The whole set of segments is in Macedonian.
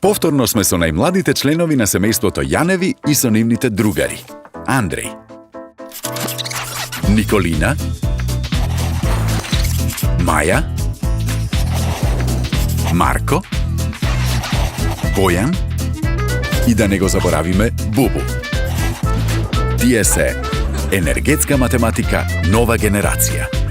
Повторно сме со најмладите членови на семејството Јаневи и со нивните другари. Андреј, Николина, Маја, Марко, Бојан и да не го заборавиме Бубу. Тие се енергетска математика нова генерација.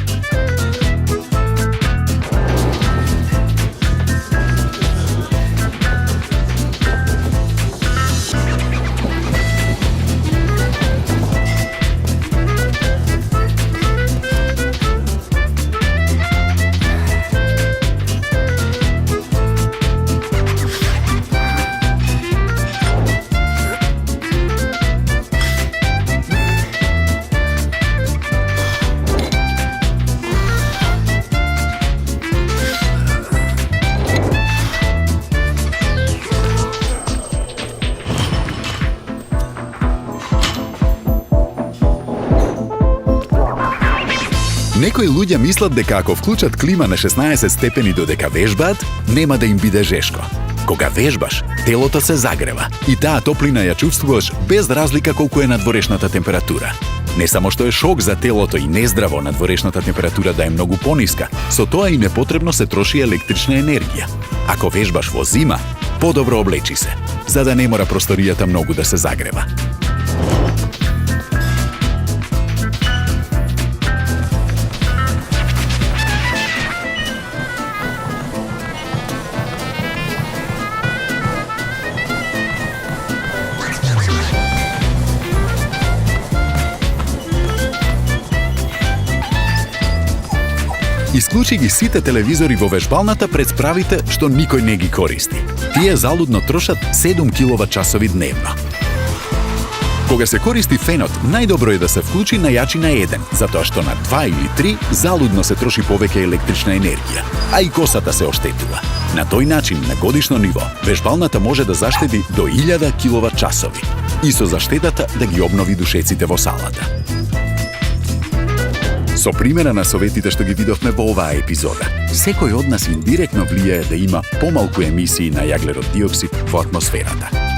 Некои луѓе мислат дека ако вклучат клима на 16 степени додека вежбаат, нема да им биде жешко. Кога вежбаш, телото се загрева и таа топлина ја чувствуваш без разлика колку е надворешната температура. Не само што е шок за телото и нездраво надворешната температура да е многу пониска, со тоа и непотребно се троши електрична енергија. Ако вежбаш во зима, подобро облечи се, за да не мора просторијата многу да се загрева. Исклучи ги сите телевизори во вежбалната пред справите што никој не ги користи. Тие залудно трошат 7 киловат-часови дневно. Кога се користи фенот, најдобро е да се вклучи на јачина 1, затоа што на 2 или 3 залудно се троши повеќе електрична енергија, а и косата се оштетува. На тој начин, на годишно ниво, вежбалната може да заштеди до 1000 киловат-часови и со заштедата да ги обнови душеците во салата. Со примера на советите што ги видовме во оваа епизода, секој од нас индиректно влијае да има помалку емисии на јаглерод диоксид во атмосферата.